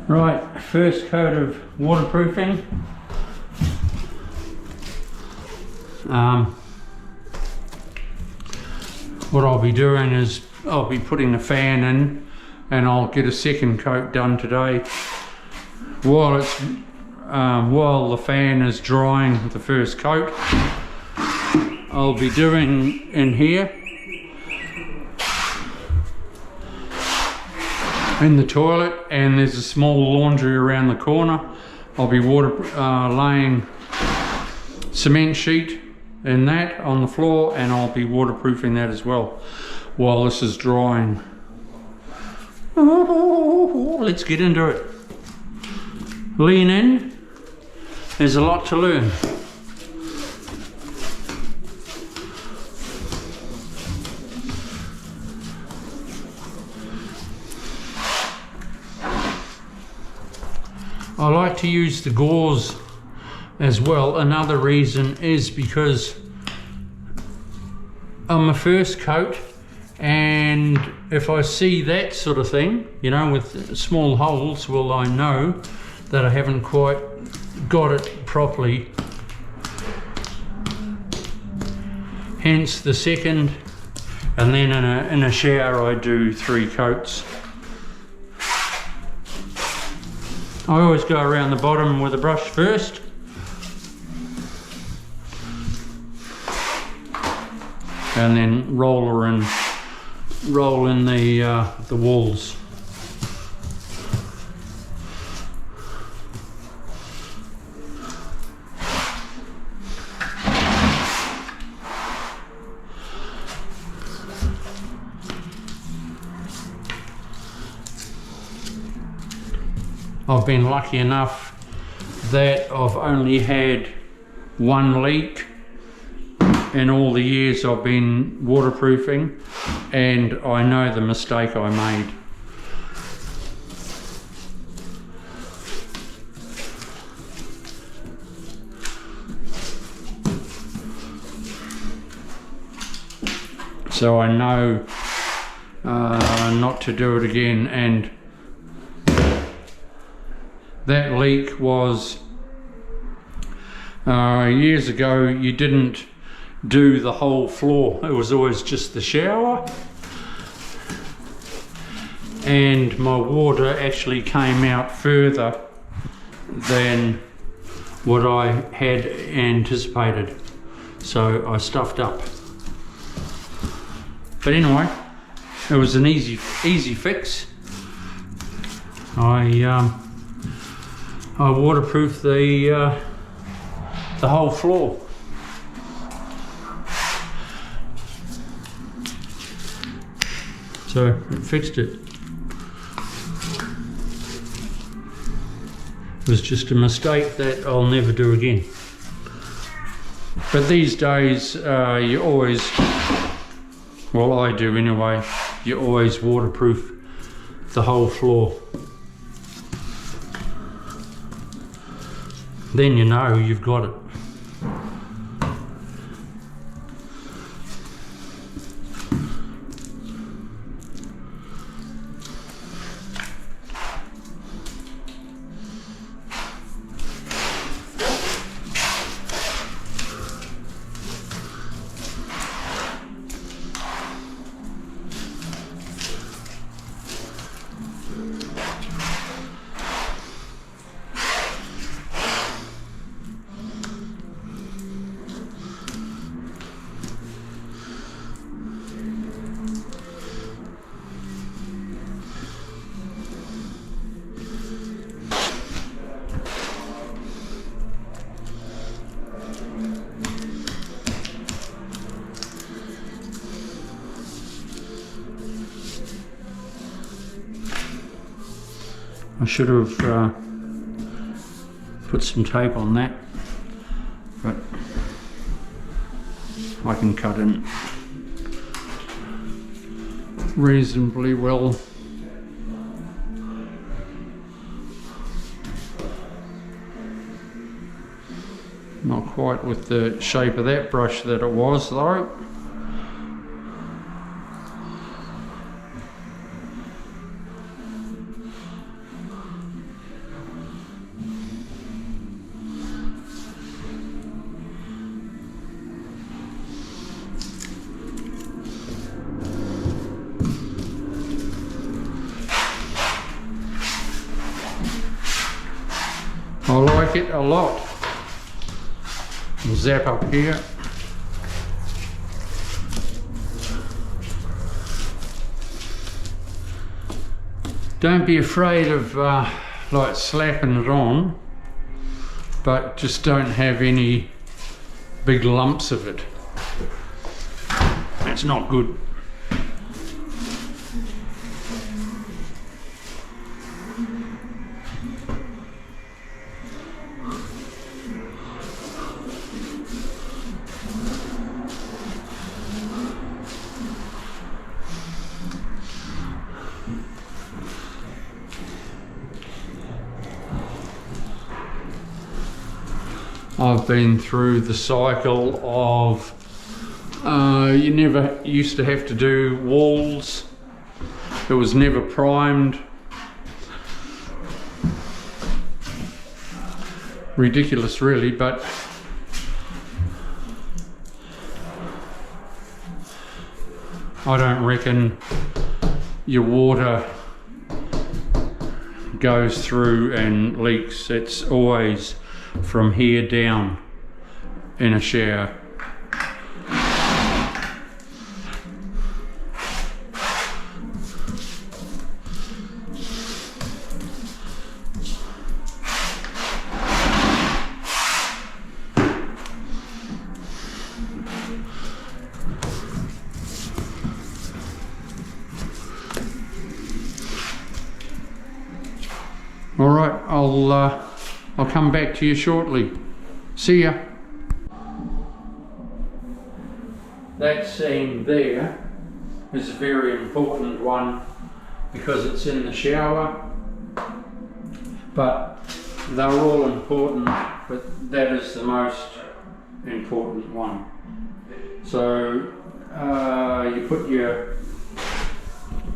Right, first coat of waterproofing. What I'll be doing is I'll be putting the fan in, and I'll get a second coat done today. While the fan is drying the first coat, I'll be doing in here, in the toilet, and there's a small laundry around the corner. I'll be laying cement sheet in that on the floor, and I'll be waterproofing that as well while this is drying. Let's get into it. Lean in. There's a lot to learn. I like to use the gauze as well. Another reason is because on my first coat, and if I see that sort of thing, you know, with small holes, well, I know that I haven't quite got it properly. Hence the second, and then in a shower I do 3 coats. I always go around the bottom with a brush first. And then roll in the walls. I've been lucky enough that I've only had 1 leak in all the years I've been waterproofing, and I know the mistake I made. So I know not to do it again. And that leak was years ago. You didn't do the whole floor, it was always just the shower, and my water actually came out further than what I had anticipated, so I stuffed up. But anyway, it was an easy fix. I waterproofed the whole floor. So it fixed it. It was just a mistake that I'll never do again. But these days, you always, well, I do anyway, you always waterproof the whole floor. Then you know you've got it. I should have put some tape on that, but I can cut in reasonably well. Not quite with the shape of that brush that it was though. I like it a lot. Zap up here. Don't be afraid of like slapping it on, but just don't have any big lumps of it. That's not good. I've been through the cycle of you never used to have to do walls. It was never primed. Ridiculous really, but I don't reckon your water goes through and leaks. It's always from here down in a shower. All right, I'll come back to you shortly. See ya. That seam there is a very important one because it's in the shower, but they're all important, but that is the most important one. So you put your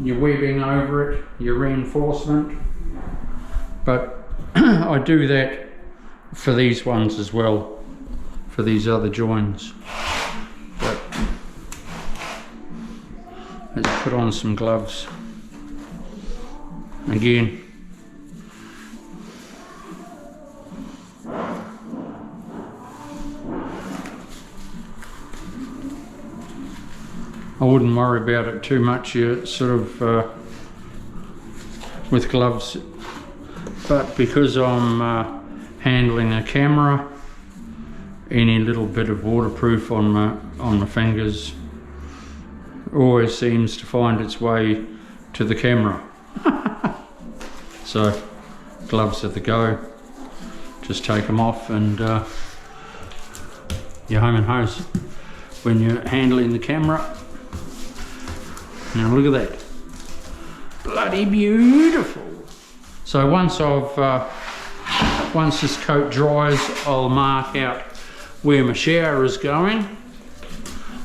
webbing over it, your reinforcement, but I do that for these ones as well, for these other joins. But let's put on some gloves again. I wouldn't worry about it too much. You sort of with gloves, but because I'm handling a camera, any little bit of waterproof on my fingers always seems to find its way to the camera. So gloves are the go. Just take them off and you're home and hose when you're handling the camera. Now look at that, bloody beautiful. So once this coat dries, I'll mark out where my shower is going,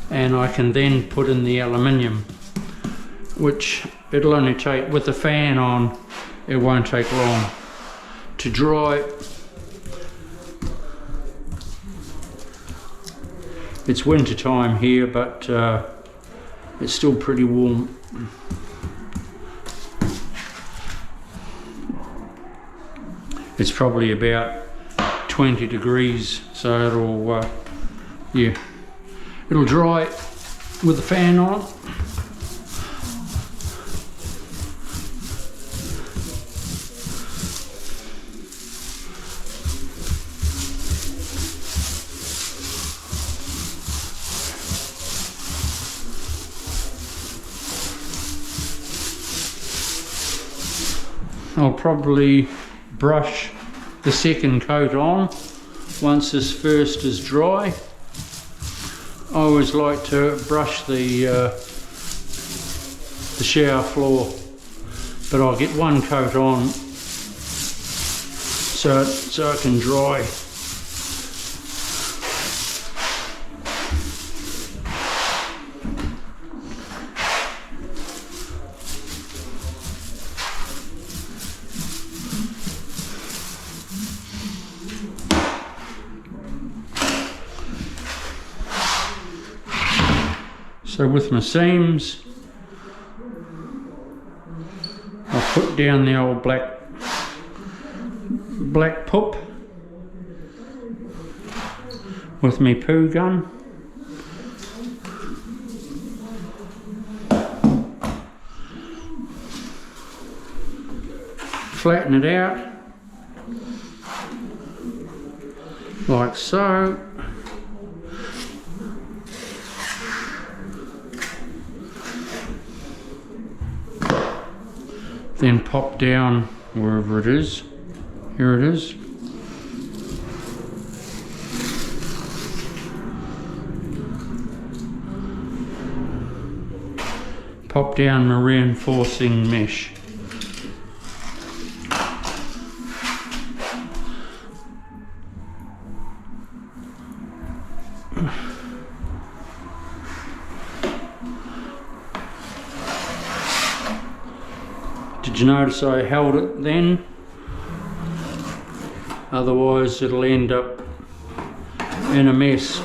and I can then put in the aluminium, which it'll only take, with the fan on, it won't take long to dry. It's winter time here, but it's still pretty warm. It's probably about 20 degrees, so it'll yeah, it'll dry with the fan on. I'll probably brush the second coat on once this first is dry. I always like to brush the shower floor, but I'll get one coat on so it can dry. So with my seams, I'll put down the old black pup with my poo gun. Flatten it out like so. Then pop down wherever it is. Here it is. Pop down my reinforcing mesh. Did you notice I held it then? Otherwise it'll end up in a mess.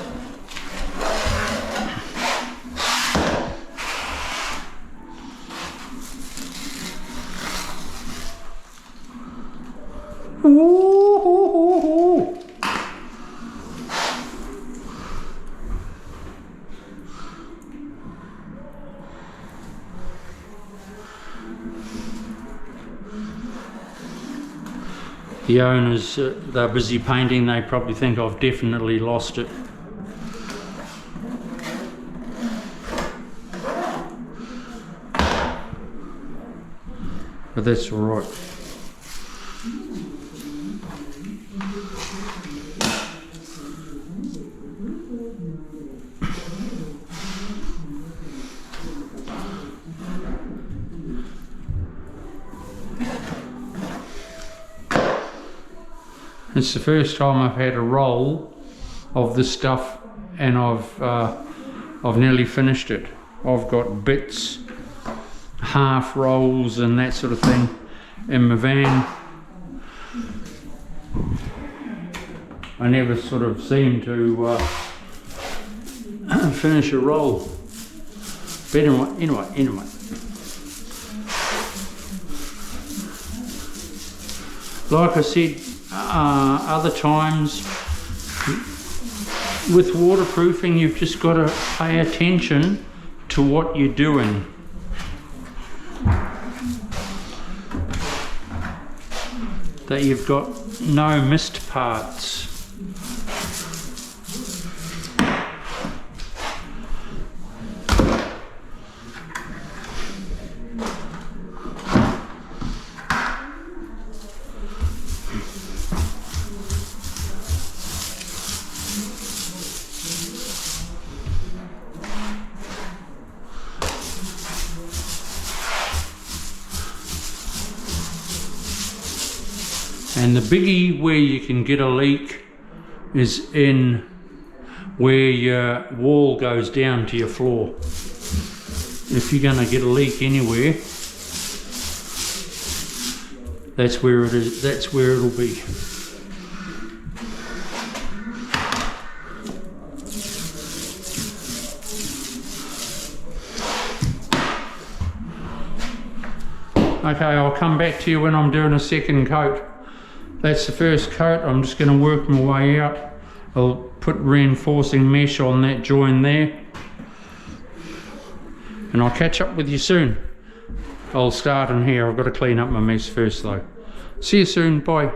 Ooh. The owners, they're busy painting, they probably think I've definitely lost it. But that's all right. It's the first time I've had a roll of this stuff and I've nearly finished it. I've got bits, half rolls and that sort of thing in my van. I never sort of seem to finish a roll. But anyway. Like I said, other times with waterproofing you've just got to pay attention to what you're doing. That you've got no missed parts. And the biggie where you can get a leak is in where your wall goes down to your floor. If you're going to get a leak anywhere, that's where it is. That's where it'll be. Okay, I'll come back to you when I'm doing a second coat. That's the first coat. I'm just going to work my way out. I'll put reinforcing mesh on that join there. And I'll catch up with you soon. I'll start in here. I've got to clean up my mess first though. See you soon. Bye.